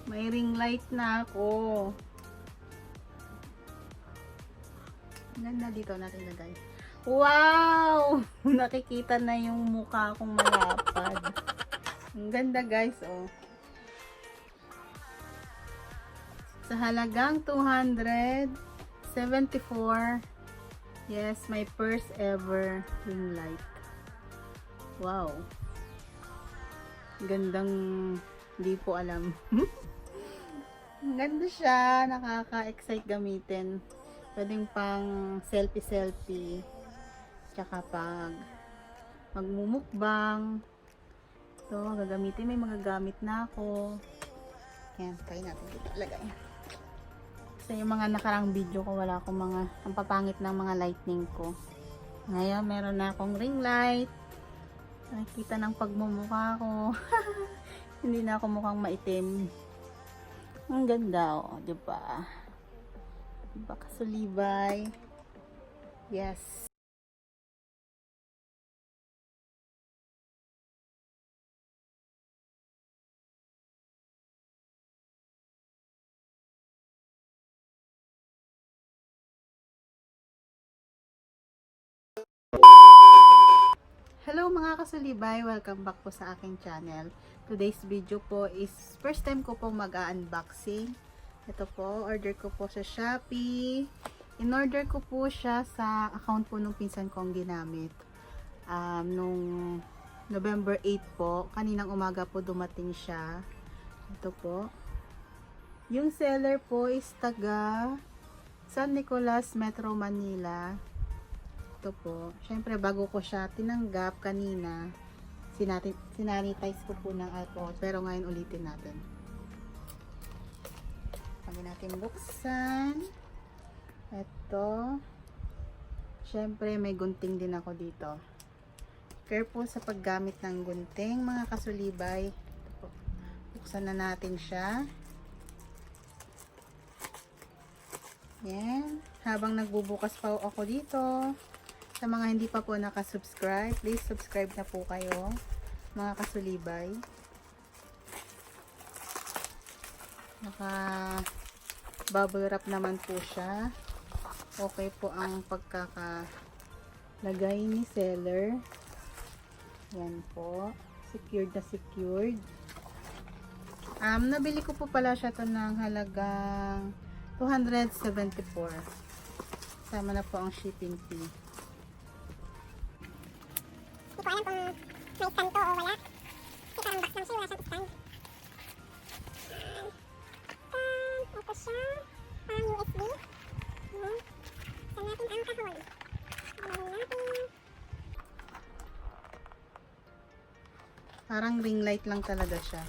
May ring light na ako. Ganda dito natin lagay. Wow! Nakikita na yung mukha kong malapad. Ang ganda guys, oh. Sa halagang 274. Yes, my first ever ring light. Wow. Gandang, hindi po alam. Ganda siya, nakaka-excite gamitin. Pwedeng pang selfie-selfie. Tsaka pag magmumukbang. So, gagamitin. May mga gamit na ako. Yan, try natin dito. Lagay. Sa yung mga nakarang video ko, wala akong mga, ang papangit ng mga lightning ko. Ngayon, meron na akong ring light. Nakikita ng pagmumukha ko. Hindi na ako mukhang maitim. Ang ganda, oh, diba? Diba, Kasulibay? Yes. Hello mga kasulibay, welcome back po sa aking channel. Today's video po is first time ko po mag-unboxing. Ito po, order ko po sa Shopee. In-order ko po siya sa account po nung pinsan kong ginamit. Nung November 8 po, kaninang umaga po dumating siya. Ito po. Yung seller po is taga San Nicolas, Metro Manila. Ito po. Syempre, bago ko siya tinanggap kanina, sinanitize ko po ng alcohol. Pero ngayon ulitin natin. Pwede natin buksan. Ito. Syempre, may gunting din ako dito. Careful sa paggamit ng gunting, mga kasulibay. Ito po. Buksan na natin siya. Yan. Habang nagbubukas pa ako dito, sa mga hindi pa po nakasubscribe, please subscribe na po kayo, mga kasulibay. Naka bubble wrap naman po siya. Okay po ang pagkakalagay ni seller. Yan po. Secured na secured. Nabili ko po pala siya to ng halagang 274. Sama na po ang shipping fee. Hindi ko alam kung may stand to o wala. Kasi parang box lang siya, wala siyang stand. Ito siya. Parang USB. Ayan. Saan natin ang kahon? Ayan natin. Parang ring light lang talaga siya.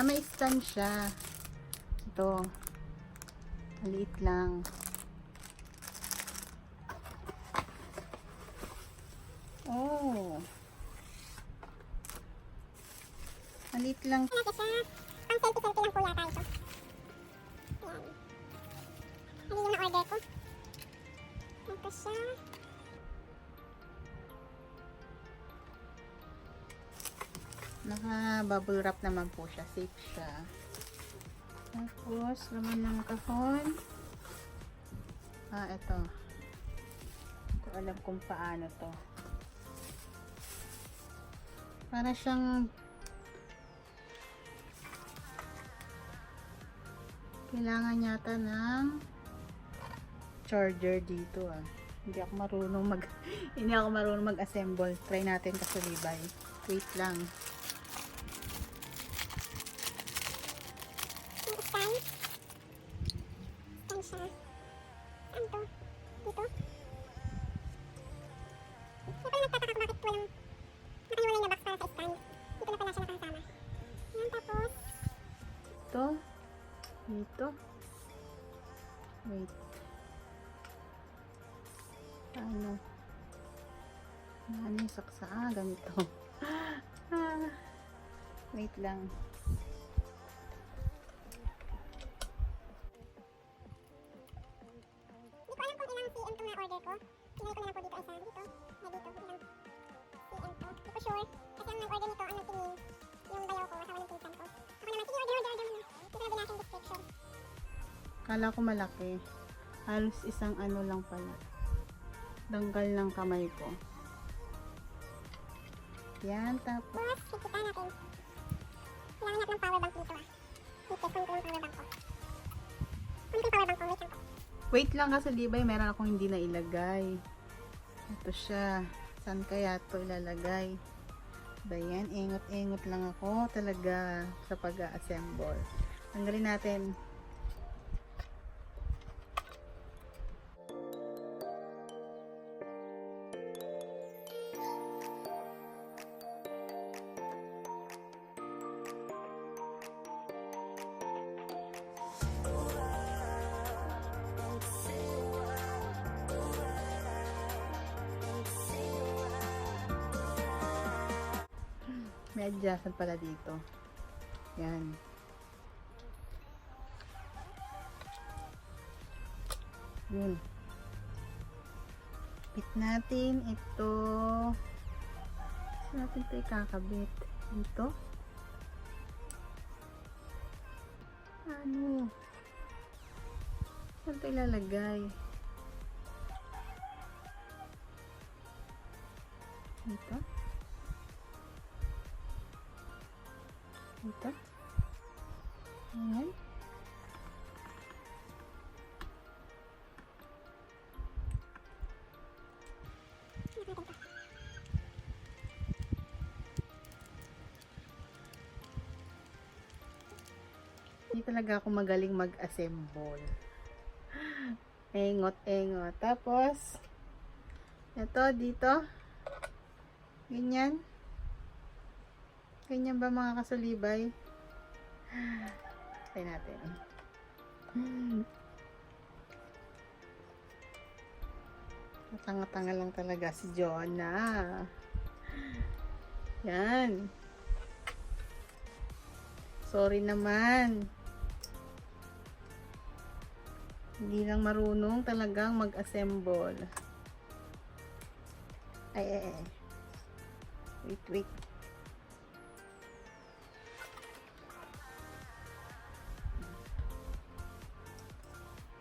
May stand siya. Ito. Maliit lang. Oh. Maliit lang. Ito siya. Pang selfie-selfie lang po yata ito. Ayan. Ano yung na-order ko? Ito siya. Naka bubble wrap naman po siya. Safe siya. Tapos, laman ng kahon. Ito. Hindi ko alam kung paano to. Para siyang kailangan yata ng charger dito Hindi ako marunong mag-assemble. Try natin kasulibay. Wait lang. Yung stand. Stand siya. Saan to? Dito? Yung pala nagtataka ko bakit walang nakahiwalay na box para sa stand. Dito na pala siya nakasama. Ayan, tapos Ito. Dito. Wait. Ano? Ano yung saksa? Ganito. Wait lang. hindi ko alam kung ilang cm itong na-order ko. Sinay ko na lang po dito isa. Dito. Dito. Ilang cm to. Hindi ko sure. Kasi ang nag-order nito, ang nagtingin, yung bayaw ko, asawa ng pinsan ko. din natin description. Kala ko malaki. Halos isang ano lang pala. Danggal ng kamay ko. Yan, tapos. Tapos, kikita natin. Kailangan natin ng power bank dito ah. Dito, kung yung power bank ko. Kung yung power bank ko, wait lang po. Wait lang Kasulibay, meron akong hindi na ilagay. Ito siya. Saan kaya ito ilalagay? Ba yan, ingot-ingot lang ako talaga sa pag-assemble. Tanggalin natin. May adjustan pala dito. Yan. Yun. Bit natin ito. Saan natin ito ikakabit? Dito? Ano? Saan ito ilalagay? Dito? Dito? Ayan. Hindi talaga ako magaling mag-assemble. Engot-engot. Tapos, ito dito. Ganyan. Ganyan ba mga kasulibay? Try natin. Tanga-tanga lang talaga si Jonah. Yan. Sorry naman. Hindi lang marunong talagang mag-assemble. Ay. Wait.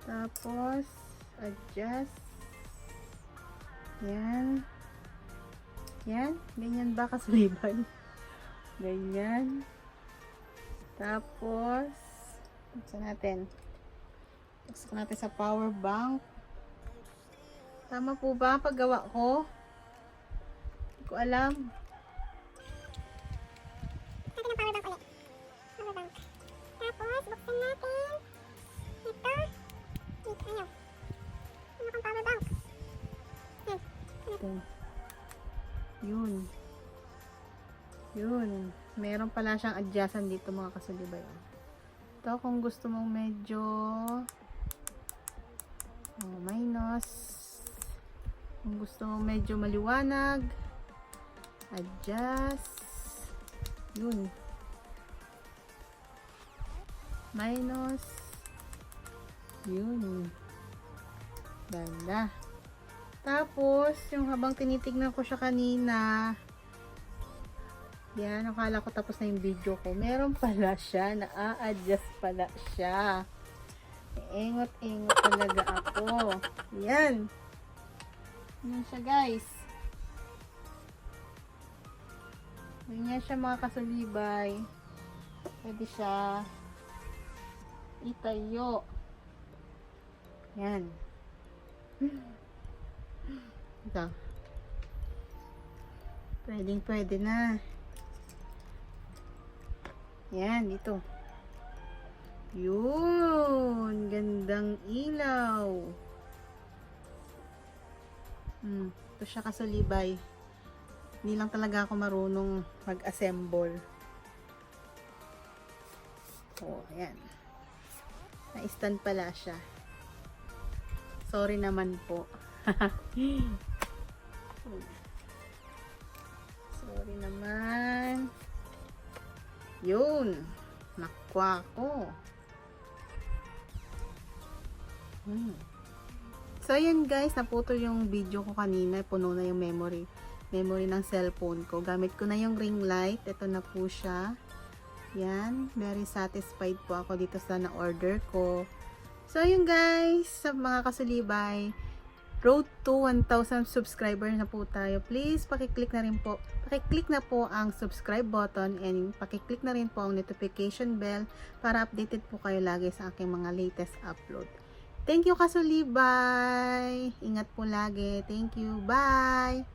Tapos, adjust. Yan. Yan. Ganyan ba kasulibay? Ganyan. Tapos, buksan natin. Buksan natin sa power bank. Tama po ba ang paggawa ko? Hindi ko alam. Natin ang power bank ulit. Power bank. Tapos, buksan natin. Ito. Wait, ayaw. Ano kang power bank? Yan. Ito. Yun. Meron pala siyang adjustan dito mga kasulibay. Ito kung gusto mong medyo minus. Kung gusto mong medyo maliwanag, adjust. Yun. Minus. Yun. Ganda. Tapos, yung habang tinitignan ko siya kanina, yan, akala ko tapos na yung video ko. Meron pala siya, na-a-adjust pala siya. Ingot-ingot talaga ako. Yan. Yan siya guys. Ganyan siya mga kasulibay. Pwede siya itayo. Yan. Ito. Pwede na. Yan, dito. Yun. Gandang ilaw. Ito siya kasulibay. Hindi lang talaga ako marunong mag-assemble. Oh, ayan. Na-stand pala siya. Sorry naman po. Sorry naman. Yun. Nakwa ko. So, yun guys. Naputol yung video ko kanina. Puno na yung memory ng cellphone ko. Gamit ko na yung ring light. Ito na po siya. Yan, very satisfied po ako dito sa na-order ko. So, yun guys, sa mga kasulibay, road to 1,000 subscribers na po tayo. Please, pakiclick na rin po. Pakiclick na po ang subscribe button and pakiclick na rin po ang notification bell para updated po kayo lagi sa aking mga latest upload. Thank you kasulibay! Ingat po lagi. Thank you. Bye!